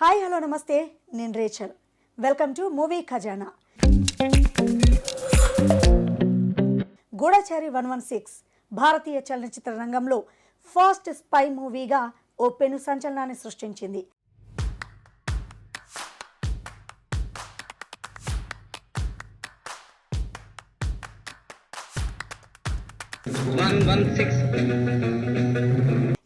Hi hello నమస్తే, నేను Rachel. Welcome to movie ఖజానా. గూఢచారి 116 భారతీయ చలనచిత్ర రంగంలో ఫస్ట్ స్పై మూవీగా ఓ పెను సంచలనాన్ని సృష్టించింది.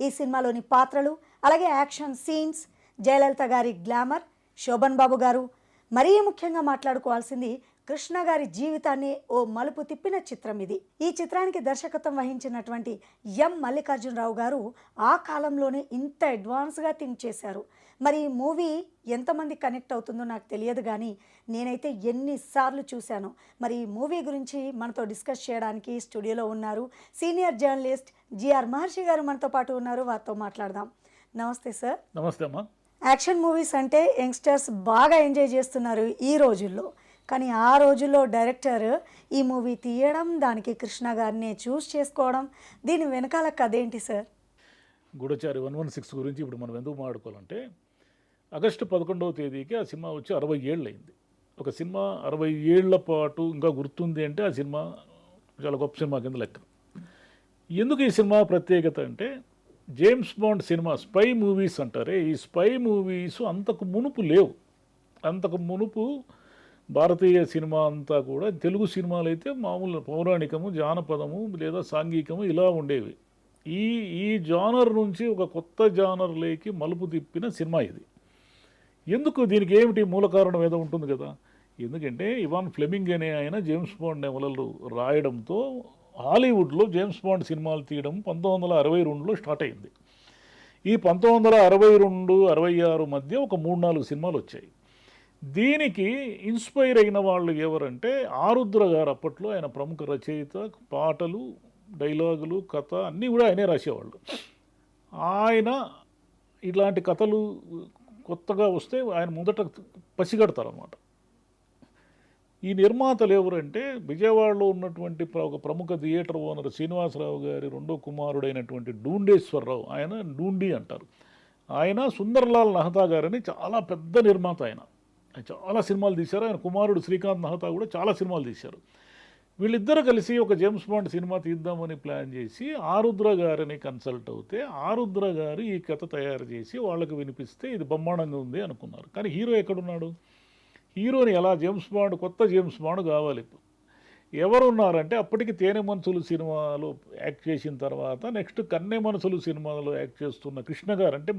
ఈ సినిమాలోని పాత్రలు, అలాగే యాక్షన్ సీన్స్, జయలలిత గారి గ్లామర్, శోభన్ బాబు గారు, మరీ ముఖ్యంగా మాట్లాడుకోవాల్సింది కృష్ణ గారి జీవితాన్ని ఓ మలుపు తిప్పిన చిత్రం ఇది. ఈ చిత్రానికి దర్శకత్వం వహించినటువంటి ఎం మల్లికార్జునరావు గారు ఆ కాలంలోనే ఇంత అడ్వాన్స్గా థింక్ చేశారు. మరి ఈ మూవీ ఎంతమంది కనెక్ట్ అవుతుందో నాకు తెలియదు, కానీ నేనైతే ఎన్నిసార్లు చూశాను. మరి ఈ మూవీ గురించి మనతో డిస్కస్ చేయడానికి స్టూడియోలో ఉన్నారు సీనియర్ జర్నలిస్ట్ జిఆర్ మహర్షి గారు మనతో పాటు ఉన్నారు. వారితో మాట్లాడదాం. నమస్తే సార్. నమస్తే అమ్మా. యాక్షన్ మూవీస్ అంటే యంగ్స్టర్స్ బాగా ఎంజాయ్ చేస్తున్నారు ఈ రోజుల్లో, కానీ ఆ రోజుల్లో డైరెక్టర్ ఈ మూవీ తీయడం, దానికి కృష్ణ గారిని చూస్ చేసుకోవడం, దీని వెనకాల కథ ఏంటి సార్? గూఢచారి 116 గురించి ఇప్పుడు మనం ఎందుకు మాట్లాడుకోవాలంటే, ఆగస్టు 11వ తేదీకి ఆ సినిమా వచ్చి 60 ఏళ్ళు అయింది. ఒక సినిమా 60 ఏళ్ల పాటు ఇంకా గుర్తుంది అంటే ఆ సినిమా చాలా గొప్ప సినిమా కింద లెక్క. ఎందుకు ఈ సినిమా ప్రత్యేకత అంటే, James bond cinema spy movies అంటారే, ఈ స్పై మూవీస్ అంతకు మునుపు లేవు. అంతకు మునుపు భారతీయ సినిమా అంతా కూడా, తెలుగు సినిమాలు అయితే మామూలు పౌరాణికము, జానపదము లేదా సాంఘికము ఇలా ఉండేవి. ఈ జానర్ నుంచి ఒక కొత్త జానర్లోకి మలుపు తిప్పిన సినిమా ఇది. ఎందుకు దీనికి ఏమిటి మూల కారణం ఏదో ఉంటుంది కదా. ఎందుకంటే ఇవాన్ ఫ్లెమింగ్ అనే ఆయన జేమ్స్ బాండ్ నవలలు రాయడంతో హాలీవుడ్లో జేమ్స్ బాండ్ సినిమాలు తీయడం 1962లో స్టార్ట్ అయింది. ఈ 1962-66 మధ్య ఒక 3-4 సినిమాలు వచ్చాయి. దీనికి ఇన్స్పైర్ అయిన వాళ్ళు ఎవరంటే ఆరుద్ర గారు. అప్పట్లో ఆయన ప్రముఖ రచయిత, పాటలు, డైలాగులు, కథ అన్నీ కూడా ఆయనే రాసేవాళ్ళు. ఆయన ఇలాంటి కథలు కొత్తగా వస్తే ఆయన మొదట పసిగడతారన్నమాట. ఈ నిర్మాతలు ఎవరంటే, విజయవాడలో ఉన్నటువంటి ఒక ప్రముఖ థియేటర్ ఓనర్ శ్రీనివాసరావు గారి రెండో కుమారుడైనటువంటి డూండేశ్వరరావు, ఆయన డూండి అంటారు. ఆయన సుందర్లాల్ నహతా గారని చాలా పెద్ద నిర్మాత. ఆయన చాలా సినిమాలు తీశారు. ఆయన కుమారుడు శ్రీకాంత్ నహతా కూడా చాలా సినిమాలు తీశారు. వీళ్ళిద్దరూ కలిసి ఒక జేమ్స్ బాండ్ సినిమా తీద్దామని ప్లాన్ చేసి ఆరుద్ర గారిని కన్సల్ట్ అవుతే, ఆరుద్ర గారు ఈ కథ తయారు చేసి వాళ్ళకి వినిపిస్తే ఇది బ్రహ్మాండంగా ఉంది అనుకున్నారు. కానీ హీరో ఎక్కడున్నాడు? హీరోని ఎలా జేమ్స్ బాండ్, కొత్త జేమ్స్ బాండ్ కావాలి. ఎవరున్నారంటే, అప్పటికి తేనె మనసులు సినిమాలో యాక్ట్ చేసిన తర్వాత నెక్స్ట్ కన్నె మనసులు సినిమాలో యాక్ట్ చేస్తున్న కృష్ణ గారు, అంటే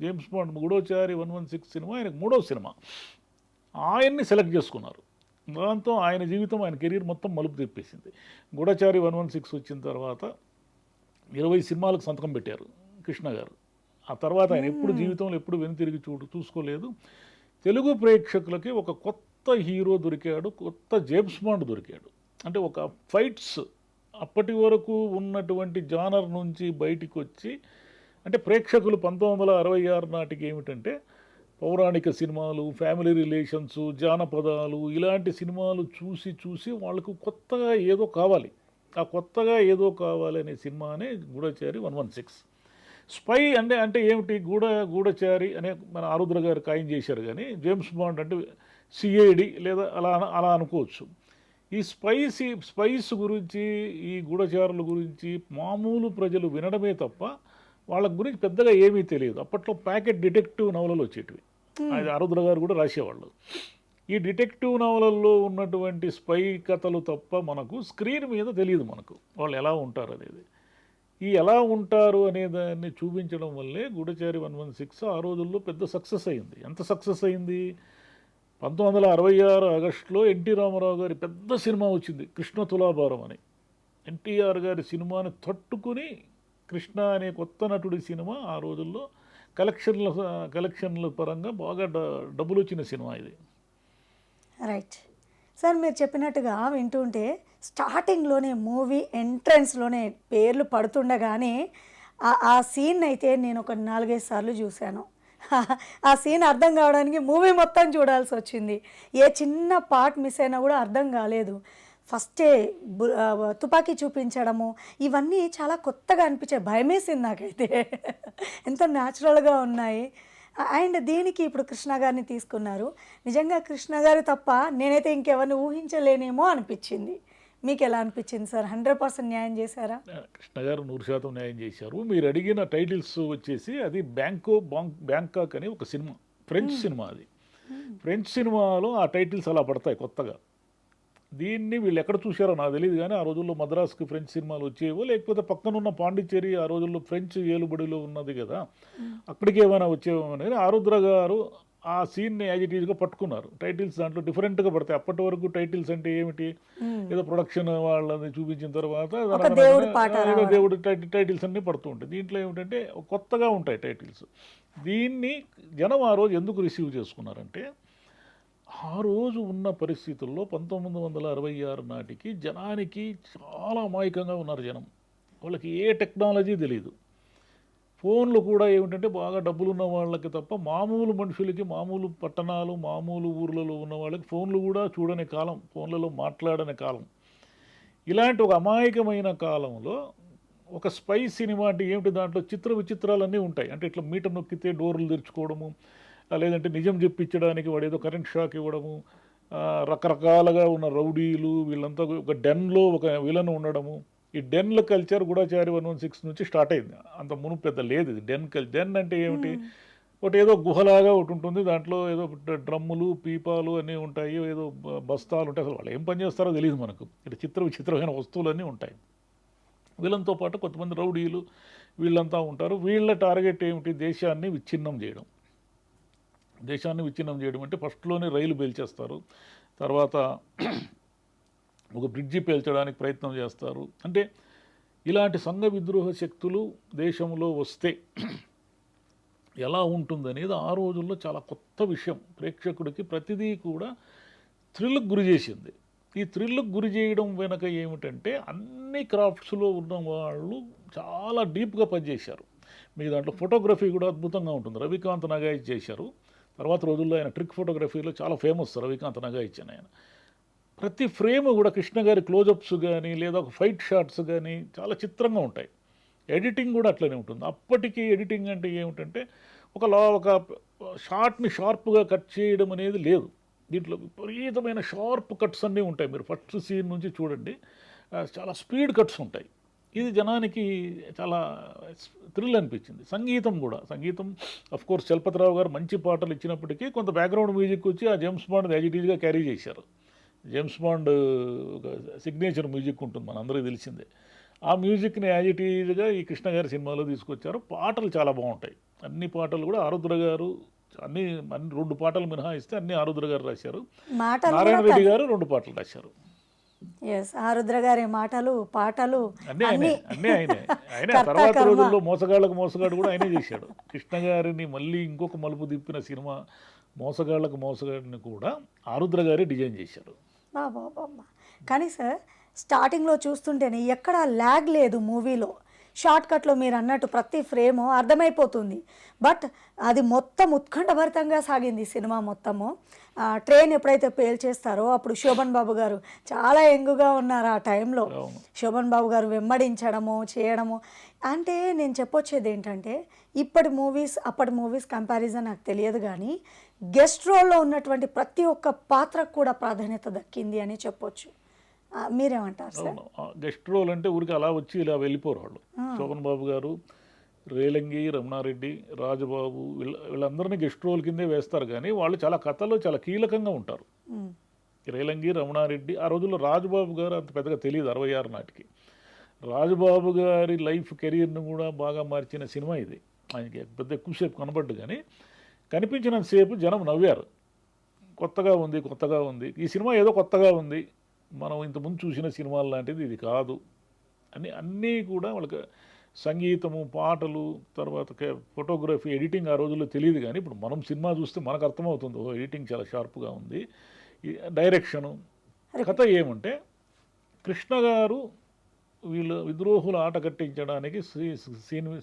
జేమ్స్ బాండ్ గూఢచారి 116 సినిమా ఆయనకు 3వ సినిమా, ఆయన్ని సెలెక్ట్ చేసుకున్నారు. దాంతో ఆయన జీవితం, ఆయన కెరీర్ మొత్తం మలుపు తిప్పేసింది. గూఢచారి 116 వచ్చిన తర్వాత 20 సినిమాలకు సంతకం పెట్టారు కృష్ణ గారు. ఆ తర్వాత ఆయన ఎప్పుడు జీవితంలో ఎప్పుడు వెనుతిరిగి చూసుకోలేదు. తెలుగు ప్రేక్షకులకి ఒక కొత్త హీరో దొరికాడు, కొత్త జేమ్స్ బాండ్ దొరికాడు. అంటే ఒక ఫైట్స్, అప్పటి వరకు ఉన్నటువంటి జానర్ నుంచి బయటికి వచ్చి, అంటే ప్రేక్షకులు 1966 నాటికి ఏమిటంటే పౌరాణిక సినిమాలు, ఫ్యామిలీ రిలేషన్స్, జానపదాలు ఇలాంటి సినిమాలు చూసి వాళ్ళకు కొత్తగా ఏదో కావాలి. ఆ కొత్తగా ఏదో కావాలి అనే సినిమానే గూఢచారి 116. స్పై అంటే ఏమిటి? గూఢచారి అనే మన ఆరుద్ర గారు ఖాయం చేశారు, కానీ జేమ్స్ బాండ్ అంటే సిఐడి లేదా అలా అనుకోవచ్చు. ఈ స్పైస్ గురించి, ఈ గూఢచారుల గురించి మామూలు ప్రజలు వినడమే తప్ప వాళ్ళ గురించి పెద్దగా ఏమీ తెలియదు. అప్పట్లో ప్యాకెట్ డిటెక్టివ్ నవలలు వచ్చేటివి, అది ఆరుద్ర గారు కూడా రాసేవాళ్ళు. ఈ డిటెక్టివ్ నవలల్లో ఉన్నటువంటి స్పై కథలు తప్ప మనకు స్క్రీన్ మీద తెలియదు మనకు వాళ్ళు ఎలా ఉంటారు అనేది. ఈ ఎలా ఉంటారు అనే దాన్ని చూపించడం వల్లే గూఢచారి 116 ఆ రోజుల్లో పెద్ద సక్సెస్ అయింది. ఎంత సక్సెస్ అయింది? 1966 ఆగస్టులో ఎన్టీ రామారావు గారి పెద్ద సినిమా వచ్చింది, కృష్ణ తులాభారం అని. ఎన్టీఆర్ గారి సినిమాని తట్టుకుని కృష్ణ అనే కొత్త నటుడి సినిమా ఆ రోజుల్లో కలెక్షన్ల పరంగా బాగా డబ్బులు వచ్చిన సినిమా ఇది. రైట్ సార్, మీరు చెప్పినట్టుగా వింటుంటే స్టార్టింగ్లోనే మూవీ ఎంట్రన్స్లోనే పేర్లు పడుతుండగానే ఆ సీన్ అయితే నేను ఒక 4-5 సార్లు చూశాను. ఆ సీన్ అర్థం కావడానికి మూవీ మొత్తం చూడాల్సి వచ్చింది. ఏ చిన్న పార్ట్ మిస్ అయినా కూడా అర్థం కాలేదు. ఫస్టే తుపాకీ చూపించడము, ఇవన్నీ చాలా కొత్తగా అనిపించాయి. భయమేసింది నాకైతే. ఎంతో న్యాచురల్గా ఉన్నాయి. అండ్ దీనికి ఇప్పుడు కృష్ణ గారిని తీసుకున్నారు. నిజంగా కృష్ణ గారు తప్ప నేనైతే ఇంకెవరిని ఊహించలేనేమో అనిపించింది. మీకు ఎలా అనిపించింది సార్? 100% న్యాయం చేశారా? కృష్ణ గారు 100% న్యాయం చేశారు. మీరు అడిగిన టైటిల్స్ వచ్చేసి అది బ్యాంకాక్ అని ఒక సినిమా, ఫ్రెంచ్ సినిమా. అది ఫ్రెంచ్ సినిమాలో ఆ టైటిల్స్ అలా పడతాయి కొత్తగా. దీన్ని వీళ్ళు ఎక్కడ చూశారో నాకు తెలియదు, కానీ ఆ రోజుల్లో మద్రాసుకి ఫ్రెంచ్ సినిమాలు వచ్చేవో, లేకపోతే పక్కనున్న పాండిచ్చేరి ఆ రోజుల్లో ఫ్రెంచ్ ఏలుబడిలో ఉన్నది కదా, అక్కడికి ఏమైనా వచ్చేవో అనేది ఆరుద్ర గారు ఆ సీన్ని యాజ్ ఇట్ ఈజ్గా పట్టుకున్నారు. టైటిల్స్ దాంట్లో డిఫరెంట్గా పడతాయి. అప్పటి వరకు టైటిల్స్ అంటే ఏమిటి, ఏదో ప్రొడక్షన్ వాళ్ళని చూపించిన తర్వాత ఏదో దేవుడు టైటిల్స్ అన్నీ పడుతూ ఉంటాయి. దీంట్లో ఏమిటంటే కొత్తగా ఉంటాయి టైటిల్స్. దీన్ని జనం ఆ రోజు ఎందుకు రిసీవ్ చేసుకున్నారంటే, ఆ రోజు ఉన్న పరిస్థితుల్లో 1966 నాటికి జనానికి చాలా అమాయకంగా ఉన్నారు జనం. వాళ్ళకి ఏ టెక్నాలజీ తెలియదు. ఫోన్లు కూడా ఏమిటంటే బాగా డబ్బులున్న వాళ్ళకి తప్ప మామూలు మనుషులకి, మామూలు పట్టణాలు, మామూలు ఊర్లలో ఉన్న వాళ్ళకి ఫోన్లు కూడా చూడని కాలం, ఫోన్లలో మాట్లాడని కాలం. ఇలాంటి ఒక అమాయకమైన కాలంలో ఒక స్పై సినిమా అంటే ఏమిటి, దాంట్లో విచిత్రాలన్నీ ఉంటాయి. అంటే ఇట్లా మీటర్ నొక్కితే డోర్లు తెరుచుకోవడము, లేదంటే నిజం చెప్పించడానికి వాడు ఏదో కరెంట్ షాక్ ఇవ్వడము, రకరకాలుగా ఉన్న రౌడీలు వీళ్ళంతా ఒక డెన్లో ఒక విలన్ ఉండడము. ఈ డెన్ల కల్చర్ గూఢచారి 116 నుంచి స్టార్ట్ అయింది. అంత మునుపు పెద్ద లేదు ఇది డెన్ అంటే ఏమిటి, ఒకటి ఏదో గుహలాగా ఒకటి ఉంటుంది, దాంట్లో ఏదో డ్రమ్ములు పీపాలు అన్నీ ఉంటాయి, ఏదో బస్తాలు ఉంటాయి. అసలు వాళ్ళు ఏం పని చేస్తారో తెలియదు మనకు. ఇట్లా విచిత్రమైన వస్తువులన్నీ ఉంటాయి. వీళ్ళంతో పాటు కొంతమంది రౌడీలు వీళ్ళంతా ఉంటారు. వీళ్ళ టార్గెట్ ఏమిటి, దేశాన్ని విచ్ఛిన్నం చేయడం. దేశాన్ని విచ్ఛిన్నం చేయడం అంటే ఫస్ట్లోనే రైలు పేల్చేస్తారు, తర్వాత ఒక బ్రిడ్జి పేల్చడానికి ప్రయత్నం చేస్తారు. అంటే ఇలాంటి సంఘ విద్రోహ శక్తులు దేశంలో వస్తే ఎలా ఉంటుందనేది ఆ రోజుల్లో చాలా కొత్త విషయం. ప్రేక్షకుడికి ప్రతిదీ కూడా థ్రిల్కి గురి చేసింది. ఈ థ్రిల్కి గురి చేయడం వెనక ఏమిటంటే అన్ని క్రాఫ్ట్స్లో ఉన్న వాళ్ళు చాలా డీప్గా పనిచేశారు. మీ దాంట్లో ఫోటోగ్రఫీ కూడా అద్భుతంగా ఉంటుంది. రవికాంత్ నగాయిచ్ చేశారు. తర్వాత రోజుల్లో ఆయన ట్రిక్ ఫోటోగ్రఫీలో చాలా ఫేమస్ రవికాంత్ నగాయిచ్ అని. ఆయన ప్రతి ఫ్రేమ్ కూడా కృష్ణ గారి క్లోజప్స్ కానీ లేదా ఒక ఫైట్ షాట్స్ కానీ చాలా చిత్రంగా ఉంటాయి. ఎడిటింగ్ కూడా అట్లనే ఉంటుంది. అప్పటికి ఎడిటింగ్ అంటే ఏమిటంటే ఒక షార్ట్ని షార్ప్గా కట్ చేయడం అనేది లేదు. దీంట్లో విపరీతమైన షార్ప్ కట్స్ అన్నీ ఉంటాయి. మీరు ఫస్ట్ సీన్ నుంచి చూడండి, చాలా స్పీడ్ కట్స్ ఉంటాయి. ఇది జనానికి చాలా థ్రిల్ అనిపించింది. సంగీతం కోర్స్ చలపతిరావు గారు మంచి పాటలు ఇచ్చినప్పటికీ కొంత బ్యాక్గ్రౌండ్ మ్యూజిక్ వచ్చి ఆ జేమ్స్ బాండ్ యాజ్ ఇట్ ఈజ్గా క్యారీ చేశారు. జేమ్స్ బాండ్ ఒక సిగ్నేచర్ మ్యూజిక్ ఉంటుంది, మనందరికీ తెలిసిందే. ఆ మ్యూజిక్ని యాజ్ ఇట్ ఈజ్గా ఈ కృష్ణ గారి సినిమాలో తీసుకొచ్చారు. పాటలు చాలా బాగుంటాయి. అన్ని పాటలు కూడా ఆరుద్ర గారు, అన్ని 2 పాటలు మినహాయిస్తే అన్ని ఆరుద్ర గారు రాశారు. నారాయణ రెడ్డి గారు 2 పాటలు రాశారు. ఆరుద్ర గారి మాటలు పాటలు అన్నీ ఆయనే. తర్వాత రోజుల్లో మోసగాడు కూడా ఆయనే చేశాడు. కృష్ణ గారిని మళ్ళీ ఇంకొక మలుపు తిప్పిన సినిమా మోసగాడిని కూడా ఆరుద్ర గారే డిజైన్ చేశారు. కానీ సార్ స్టార్టింగ్లో చూస్తుంటేనే ఎక్కడ ల్యాగ్ లేదు మూవీలో. షార్ట్ కట్లో మీరు అన్నట్టు ప్రతి ఫ్రేము అర్థమైపోతుంది. బట్ అది మొత్తం ఉత్కంఠభరితంగా సాగింది సినిమా మొత్తము. ట్రైన్ ఎప్పుడైతే పేల్చేస్తారో అప్పుడు శోభన్ బాబు గారు చాలా యంగుగా ఉన్నారు ఆ టైంలో. శోభన్ బాబు గారు వెంబడించడము చేయడము అంటే నేను చెప్పొచ్చేది ఏంటంటే అప్పటి మూవీస్ కంపారిజన్ నాకు తెలియదు, కానీ గెస్ట్ రోల్లో ఉన్నటువంటి ప్రతి ఒక్క పాత్రకు కూడా ప్రాధాన్యత దక్కింది అని చెప్పొచ్చు. మీరేమంటారు సార్? గెస్ట్ రోల్ అంటే ఊరికి అలా వచ్చి ఇలా వెళ్ళిపోరు వాళ్ళు. శోభన్ బాబు గారు, రేలంగి, రమణారెడ్డి, రాజబాబు వీళ్ళందరినీ గెస్ట్ రోల్ కిందే వేస్తారు, కానీ వాళ్ళు చాలా కథలో చాలా కీలకంగా ఉంటారు. రేలంగి, రమణారెడ్డి, ఆ రోజుల్లో రాజబాబు గారు అంత పెద్దగా తెలియదు 66 నాటికి. రాజబాబు గారి లైఫ్ కెరీర్ను కూడా బాగా మార్చిన సినిమా ఇది. ఆయనకి పెద్ద ఎక్కువసేపు కనబడ్డు, కానీ కనిపించినంతసేపు జనం నవ్వారు. కొత్తగా ఉంది ఈ సినిమా, ఏదో కొత్తగా ఉంది, మనం ఇంతకుముందు చూసిన సినిమాల లాంటిది ఇది కాదు అని అన్నీ కూడా వాళ్ళకి సంగీతము, పాటలు, తర్వాత ఫోటోగ్రఫీ, ఎడిటింగ్ ఆ రోజుల్లో తెలియదు, కానీ ఇప్పుడు మనం సినిమా చూస్తే మనకు అర్థమవుతుంది, ఎడిటింగ్ చాలా షార్ప్గా ఉంది. డైరెక్షను, కథ ఏమంటే కృష్ణ గారు వీళ్ళు విద్రోహుల ఆట కట్టించడానికి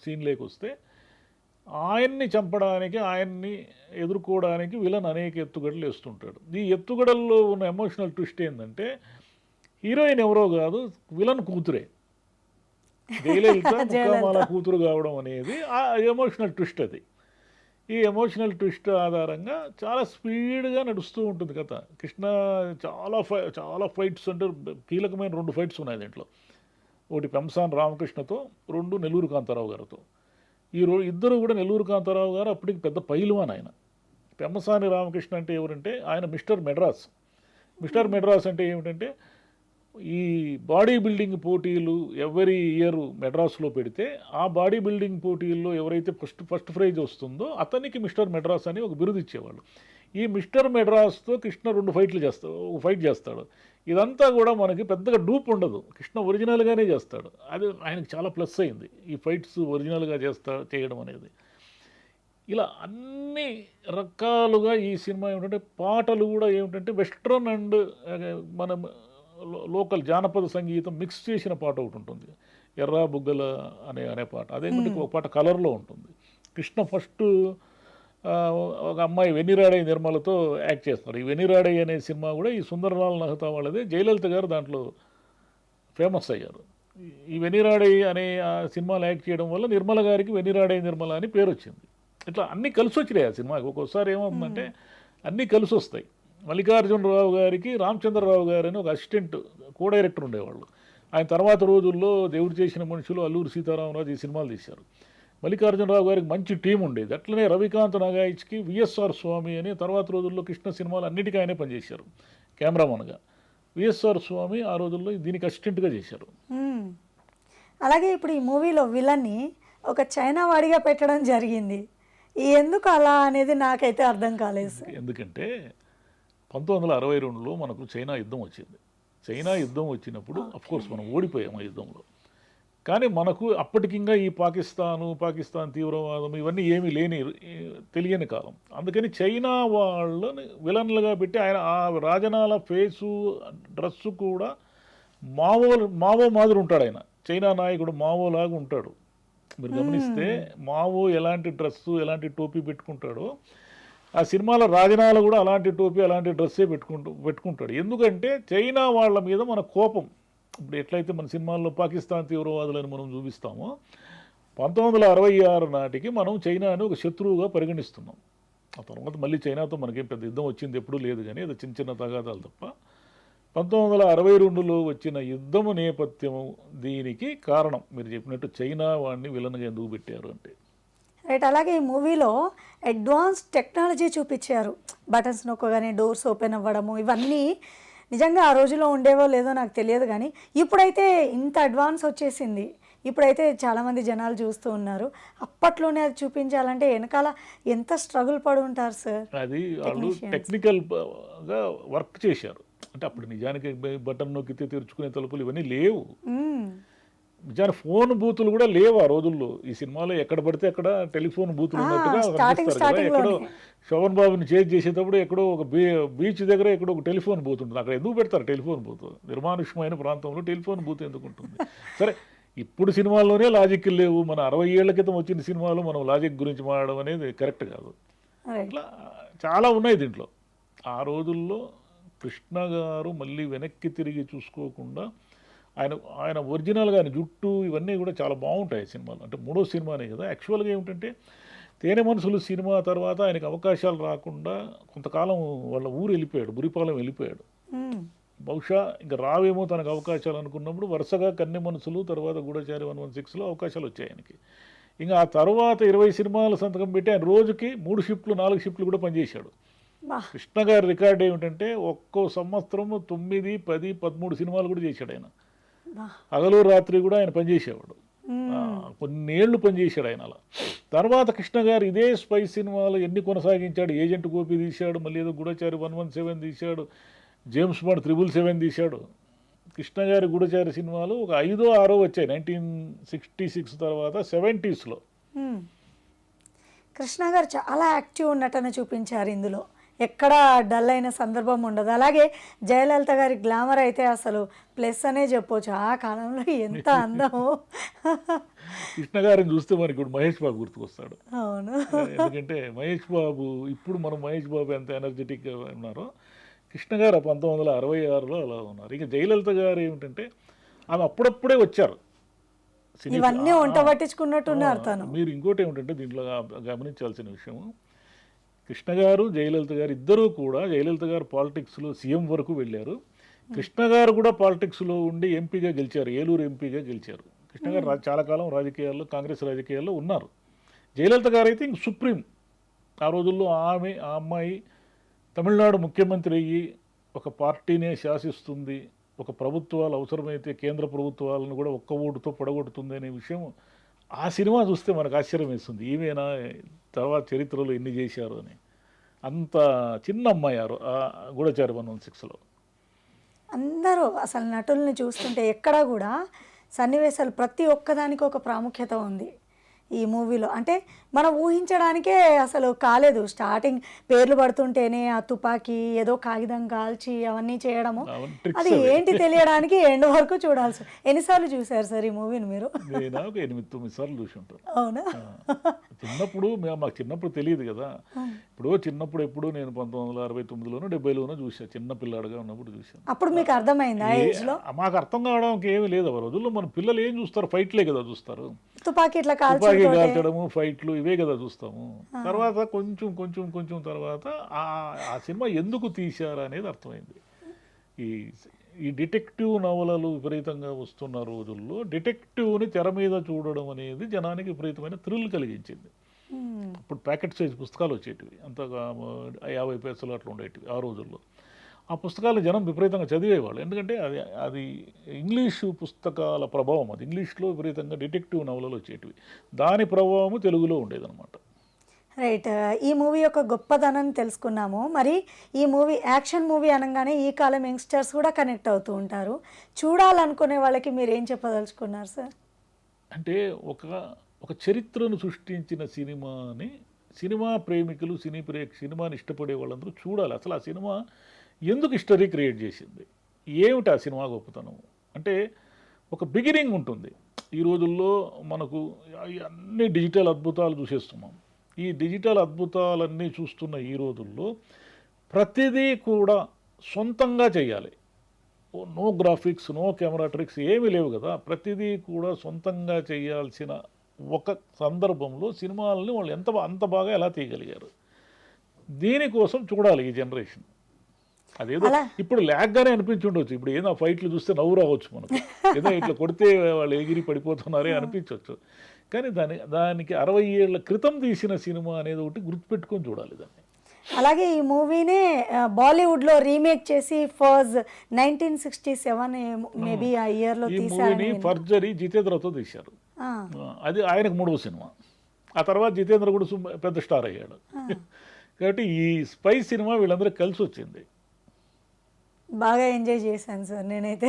సీన్లోకి వస్తే ఆయన్ని చంపడానికి, ఆయన్ని ఎదుర్కోవడానికి విలన్ అనేక ఎత్తుగడలు వేస్తుంటాడు. ఈ ఎత్తుగడల్లో ఉన్న ఎమోషనల్ ట్విస్ట్ ఏంటంటే హీరోయిన్ ఎవరో కాదు, విలన్ కూతురే, జయలలిత ముఖామాల కూతురు కావడం అనేది ఆ ఎమోషనల్ ట్విస్ట్. అది ఈ ఎమోషనల్ ట్విస్ట్ ఆధారంగా చాలా స్పీడ్గా నడుస్తూ ఉంటుంది కథ. కృష్ణ చాలా ఫైట్స్ అంటే కీలకమైన 2 ఫైట్స్ ఉన్నాయి దీంట్లో. ఒకటి పెంసాని రామకృష్ణతో, 2 నెల్లూరు కాంతారావు గారితో. ఇద్దరు కూడా నెల్లూరు కాంతారావు గారు అప్పటికి పెద్ద పైల్వాన్ ఆయన. పెమ్మసాని రామకృష్ణ అంటే ఎవరంటే ఆయన మిస్టర్ మెడ్రాస్. మిస్టర్ మెడ్రాస్ అంటే ఏమిటంటే ఈ బాడీ బిల్డింగ్ పోటీలు ఎవరీ ఇయర్ మెడ్రాస్లో పెడితే ఆ బాడీ బిల్డింగ్ పోటీల్లో ఎవరైతే ఫస్ట్ ప్రైజ్ వస్తుందో అతనికి మిస్టర్ మెడ్రాస్ అని ఒక బిరుదు ఇచ్చేవాళ్ళు. ఈ మిస్టర్ మెడ్రాస్తో కృష్ణ 2 ఫైట్లు చేస్తాడు, ఒక ఫైట్ చేస్తాడు. ఇదంతా కూడా మనకి పెద్దగా డూప్ ఉండదు, కృష్ణ ఒరిజినల్గానే చేస్తాడు. అది ఆయనకు చాలా ప్లస్ అయింది ఈ ఫైట్స్ ఒరిజినల్గా చేయడం అనేది. ఇలా అన్ని రకాలుగా ఈ సినిమా ఏమిటంటే పాటలు కూడా ఏమిటంటే వెస్ట్రన్ అండ్ మన లోకల్ జానపద సంగీతం మిక్స్ చేసిన పాట ఒకటి ఉంటుంది, ఎర్రా బుగ్గల అనే పాట. అదేంటంటే ఒక పాట కలర్లో ఉంటుంది. కృష్ణ ఫస్ట్ ఒక అమ్మాయి వెన్నిరాడై నిర్మలతో యాక్ట్ చేస్తారు. ఈ వెన్నిరాడై అనే సినిమా కూడా ఈ సుందరలాల్ మెహతా వాళ్ళదే. జయలలిత గారు దాంట్లో ఫేమస్ అయ్యారు. ఈ వెన్నిరాడై అనే ఆ సినిమాలో యాక్ట్ చేయడం వల్ల నిర్మల గారికి వెన్నిరాడై నిర్మల అని పేరు వచ్చింది. ఇట్లా అన్నీ కలిసి వచ్చినాయి ఆ సినిమాకి. ఒక్కోసారి ఏమవుతుందంటే అన్నీ కలిసి వస్తాయి. మల్లికార్జునరావు గారికి రామచంద్రరావు గారు అని ఒక అసిస్టెంట్ కో డైరెక్టర్ ఉండేవాళ్ళు. ఆయన తర్వాత రోజుల్లో దేవుడు చేసిన మనుషులు, అల్లూరి సీతారామరాజు ఈ సినిమాలు తీశారు. మల్లికార్జునరావు గారికి మంచి టీం ఉండేది. అట్లనే రవికాంత్ నాగాయిచ్కి విఎస్ఆర్ స్వామి అని తర్వాత రోజుల్లో కృష్ణ సినిమాలు అన్నిటికీ ఆయనే పనిచేశారు కెమెరామన్గా. విఎస్ఆర్ స్వామి ఆ రోజుల్లో దీనికి అసిస్టెంట్గా చేశారు. అలాగే ఇప్పుడు ఈ మూవీలో విలన్ని ఒక చైనా వాడిగా పెట్టడం జరిగింది. ఎందుకు అలా అనేది నాకైతే అర్థం కాలేదు. ఎందుకంటే 1962లో మనకు చైనా యుద్ధం వచ్చింది. చైనా యుద్ధం వచ్చినప్పుడు అఫ్కోర్స్ మనం ఓడిపోయాం ఆ యుద్ధంలో. కానీ మనకు అప్పటికింగా ఈ పాకిస్తాన్ తీవ్రవాదం ఇవన్నీ ఏమీ తెలియని కాలం. అందుకని చైనా వాళ్ళని విలన్లుగా పెట్టి ఆయన ఆ రాజనాల ఫేసు డ్రెస్సు కూడా మావో మాదిరి ఉంటాడు. ఆయన చైనా నాయకుడు మావోలాగా ఉంటాడు. మీరు గమనిస్తే మావో ఎలాంటి డ్రెస్సు ఎలాంటి టోపీ పెట్టుకుంటాడో ఆ సినిమాలో రాజనాల కూడా అలాంటి టోపీ అలాంటి డ్రెస్సే పెట్టుకుంటాడు. ఎందుకంటే చైనా వాళ్ళ మీద మన కోపం. ఇప్పుడు ఎట్లయితే మన సినిమాల్లో పాకిస్తాన్ తీవ్రవాదులని మనం చూపిస్తామో 1966 నాటికి మనం చైనాని ఒక శత్రువుగా పరిగణిస్తున్నాం. ఆ తర్వాత మళ్ళీ చైనాతో మనకేం పెద్ద యుద్ధం వచ్చింది ఎప్పుడూ లేదు, కానీ అది చిన్న చిన్న తగాదాలు తప్ప. 1962లో వచ్చిన యుద్ధము నేపథ్యము దీనికి కారణం మీరు చెప్పినట్టు చైనా వాడిని విలన్గా ఎందుకు పెట్టారు అంటే. రైట్. అలాగే ఈ మూవీలో అడ్వాన్స్ టెక్నాలజీ చూపించారు. బటన్స్ నొక్కగానే డోర్స్ ఓపెన్ అవ్వడము, ఇవన్నీ నిజంగా ఆ రోజులో ఉండేవో లేదో నాకు తెలియదు, కానీ ఇప్పుడైతే ఇంత అడ్వాన్స్ వచ్చేసింది. ఇప్పుడైతే చాలామంది జనాలు చూస్తూ ఉన్నారు. అప్పట్లోనే అది చూపించాలంటే వెనకాల ఎంత స్ట్రగుల్ పడి ఉంటారు సార్. అది వాళ్ళు టెక్నికల్గా వర్క్ చేశారు. అంటే అప్పుడు నిజానికి బటన్ నొక్కితే తెరుచుకునే తలుపులు ఇవన్నీ లేవు. నిజానికి ఫోన్ బూతులు కూడా లేవు ఆ రోజుల్లో. ఈ సినిమాలో ఎక్కడ పడితే అక్కడ టెలిఫోన్ బూతులు ఉన్నట్టుగా కనిపిస్తారు కదా. ఎక్కడో శోభన్ బాబుని చేజ్ చేసేటప్పుడు ఎక్కడో ఒక బీచ్ దగ్గర ఎక్కడో ఒక టెలిఫోన్ బూత్ ఉంటుంది. అక్కడ ఎందుకు పెడతారు టెలిఫోన్ బూత్? నిర్మానుష్యమైన ప్రాంతంలో టెలిఫోన్ బూత్ ఎందుకు ఉంటుంది? సరే, ఇప్పుడు సినిమాల్లోనే లాజిక్ లేవు. మన 60 ఏళ్ల క్రితం వచ్చిన సినిమాలో మనం లాజిక్ గురించి మాట్లాడడం అనేది కరెక్ట్ కాదు. ఇట్లా చాలా ఉన్నాయి దీంట్లో. ఆ రోజుల్లో కృష్ణ గారు మళ్ళీ వెనక్కి తిరిగి చూసుకోకుండా ఆయన ఒరిజినల్గా ఆయన జుట్టు ఇవన్నీ కూడా చాలా బాగుంటాయి సినిమాలో. అంటే 3వ సినిమానే కదా. యాక్చువల్గా ఏమిటంటే తేనె మనసులు సినిమా తర్వాత ఆయనకు అవకాశాలు రాకుండా కొంతకాలం వాళ్ళ ఊరు వెళ్ళిపోయాడు, బురిపాలెం వెళ్ళిపోయాడు. బహుశా ఇంకా రావేమో తనకు అవకాశాలు అనుకున్నప్పుడు వరుసగా కన్నె మనసులు, తర్వాత గూఢచారి 116లో అవకాశాలు వచ్చాయి ఆయనకి. ఇంకా ఆ తర్వాత 20 సినిమాల సంతకం పెట్టి ఆయన రోజుకి 3 షిఫ్ట్లు 4 షిఫ్ట్లు కూడా పనిచేశాడు. కృష్ణ గారి రికార్డు ఏమిటంటే ఒక్కో సంవత్సరం 9, 10, 13 సినిమాలు కూడా చేశాడు ఆయన. పగలు రాత్రి కూడా ఆయన పనిచేసేవాడు. కొన్నేళ్లు పనిచేశాడు ఆయన అలా. తర్వాత కృష్ణ గారు ఇదే స్పై సినిమాలు ఎన్ని కొనసాగించాడు. ఏజెంట్ గోపి తీశాడు, మళ్ళీ ఏదో గూఢచారి 117 తీశాడు, జేమ్స్ బాండ్ 777 తీశాడు. కృష్ణ గారి గూఢచారి సినిమాలు ఒక 5, 6 వచ్చాయి 1966 తర్వాత 70sలో. కృష్ణ గారు చాలా యాక్టివ్ ఉన్నట్టని చూపించారు ఇందులో. ఎక్కడ డల్ అయిన సందర్భం ఉండదు. అలాగే జయలలిత గారి గ్లామర్ అయితే అసలు ప్లస్ అనే చెప్పొచ్చు. ఆ కాలంలో ఎంత అందమో. కృష్ణ గారిని చూస్తే మనకి ఇప్పుడు మహేష్ బాబు గుర్తుకొస్తాడు. అవును. ఎందుకంటే మహేష్ బాబు ఇప్పుడు మనం మహేష్ బాబు ఎంత ఎనర్జెటిక్గా ఉన్నారో కృష్ణ గారు 1966లో అలా ఉన్నారు. ఇక జయలలిత గారు ఏమిటంటే ఆమె అప్పుడప్పుడే వచ్చారు. ఇవన్నీ వంట పట్టించుకున్నట్టున్నారు తను. మీరు ఇంకోటి ఏమిటంటే దీంట్లో గమనించాల్సిన విషయం, కృష్ణ గారు జయలలిత గారు ఇద్దరూ కూడా, జయలలిత గారు పాలిటిక్స్లో సీఎం వరకు వెళ్ళారు, కృష్ణ గారు కూడా పాలిటిక్స్లో ఉండి ఎంపీగా గెలిచారు, ఏలూరు ఎంపీగా గెలిచారు. కృష్ణ గారు చాలా కాలం రాజకీయాల్లో, కాంగ్రెస్ రాజకీయాల్లో ఉన్నారు. జయలలిత గారు అయితే ఇంక సుప్రీం. ఆ రోజుల్లో ఆ అమ్మాయి తమిళనాడు ముఖ్యమంత్రి అయ్యి ఒక పార్టీనే శాసిస్తుంది, ఒక ప్రభుత్వాలు అవసరమైతే కేంద్ర ప్రభుత్వాలను కూడా ఒక్క ఓటుతో పడగొడుతుంది అనే విషయం ఆ సినిమా చూస్తే మనకు ఆశ్చర్యం వేస్తుంది. ఈమెనా తర్వాత చరిత్రలో ఎన్ని చేశారు అని. అంత చిన్న అమ్మాయి గూఢచారి 116లో. అందరూ అసలు నటుల్ని చూస్తుంటే ఎక్కడా కూడా సన్నివేశాలు ప్రతి ఒక్కదానికి ఒక ప్రాముఖ్యత ఉంది ఈ మూవీలో. అంటే మనం ఊహించడానికే అసలు కాలేదు. స్టార్టింగ్ పేర్లు పడుతుంటేనే ఆ తుపాకీ ఏదో కాగితం కాల్చి అవన్నీ చేయడము, అది ఏంటి తెలియడానికి ఎండ్ వరకు చూడాల్సి. ఎన్నిసార్లు చూసారు సార్ ఈ మూవీని మీరు? నేను ఒక 8-9 సార్లు చూసి ఉంటాను. అవునా? చిన్నప్పుడు మాకు చిన్నప్పుడు తెలియదు కదా. చిన్నప్పుడు ఎప్పుడు నేను 1969లోనో 70లోనో చూసాను, చిన్న పిల్లాడుగా ఉన్నప్పుడు చూసాను. అప్పుడు మీకు అర్థమైందా ఏజ్లో? మాకు అర్థం కావడానికి ఏమీ లేదు. ఆ రోజుల్లో మన పిల్లలు ఏం చూస్తారు? ఫైట్లే కదా చూస్తారు. తుపాకీ ఇట్లా కాల్చడము, ఫైట్లు ఇవే కదా చూస్తాము. తర్వాత కొంచెం తర్వాత ఆ సినిమా ఎందుకు తీశారు అనేది అర్థమైంది. ఈ డిటెక్టివ్ నవలలు విపరీతంగా వస్తున్న రోజుల్లో డిటెక్టివ్ని తెర మీద చూడడం అనేది జనానికి విపరీతమైన థ్రిల్ కలిగించింది. ఇప్పుడు ప్యాకెట్ సైజ్ పుస్తకాలు వచ్చేటివి, అంతగా 50 పైసలు అట్లా ఉండేటివి ఆ రోజుల్లో. ఆ పుస్తకాలు జనం విపరీతంగా చదివేవాళ్ళు. ఎందుకంటే అది ఇంగ్లీషు పుస్తకాల ప్రభావం. అది ఇంగ్లీష్లో విపరీతంగా డిటెక్టివ్ నవలలు వచ్చేటివి, దాని ప్రభావము తెలుగులో ఉండేదన్నమాట. రైట్. ఈ మూవీ యొక్క గొప్పదనం తెలుసుకున్నాము. మరి ఈ మూవీ యాక్షన్ మూవీ అనగానే ఈ కాలం యంగ్స్టర్స్ కూడా కనెక్ట్ అవుతూ ఉంటారు. చూడాలనుకునే వాళ్ళకి మీరు ఏం చెప్పదలుచుకున్నారు సార్? అంటే ఒక చరిత్రను సృష్టించిన సినిమా ప్రేమికులు, సినిమాని ఇష్టపడే వాళ్ళందరూ చూడాలి. అసలు ఆ సినిమా ఎందుకు హిస్టరీ క్రియేట్ చేసింది, ఏమిటి ఆ సినిమా గొప్పతనం అంటే ఒక బిగినింగ్ ఉంటుంది. ఈ రోజుల్లో మనకు అన్ని డిజిటల్ అద్భుతాలు చూసేస్తున్నాం. ఈ డిజిటల్ అద్భుతాలన్నీ చూస్తున్న ఈ రోజుల్లో ప్రతిదీ కూడా సొంతంగా చేయాలి. No graphics, no camera tricks ఏమీ లేవు కదా. ప్రతిదీ కూడా సొంతంగా చేయాల్సిన ఒక సందర్భంలో సినిమాలని వాళ్ళు అంత బాగా ఎలా తీయగలిగారు, దీనికోసం చూడాలి ఈ జనరేషన్. అదేదో ఇప్పుడు ల్యాగ్గానే అనిపించుండొచ్చు. ఇప్పుడు ఏదో ఫైట్లు చూస్తే నవ్వు రావచ్చు మనకు, ఏదో ఇట్లా కొడితే వాళ్ళు ఎగిరి పడిపోతున్నారే అనిపించవచ్చు. కానీ దానికి 60 ఏళ్ల క్రితం తీసిన సినిమా అనేది ఒకటి గుర్తుపెట్టుకొని చూడాలి దాన్ని. అలాగే ఈ మూవీనే బాలీవుడ్లో రీమేక్ చేసి ఫర్జ్ 1967 మేబీ ఆ ఇయర్లో తీశారు. ఫర్జరీ జితేంద్రతో తీశారు. అది ఆయనకు 3వ సినిమా. ఆ తర్వాత జితేంద్ర కూడా పెద్ద స్టార్ అయ్యాడు. కాబట్టి ఈ స్పై సినిమా వీళ్ళందరూ కలిసి వచ్చింది. బాగా ఎంజాయ్ చేశాను సార్ నేనైతే.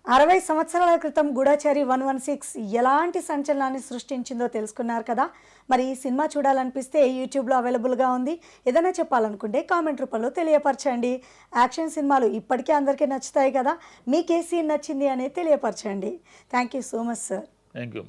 60 సంవత్సరాల క్రితం గూఢచారి 116 ఎలాంటి సంచలనాన్ని సృష్టించిందో తెలుసుకున్నారు కదా. మరి ఈ సినిమా చూడాలనిపిస్తే యూట్యూబ్లో అవైలబుల్గా ఉంది. ఏదైనా చెప్పాలనుకుంటే కామెంట్ రూపంలో తెలియపరచండి. యాక్షన్ సినిమాలు ఇప్పటికే అందరికీ నచ్చుతాయి కదా, మీకు ఏ సీన్ నచ్చింది అనేది తెలియపరచండి. Thank you so much sir. Thank you.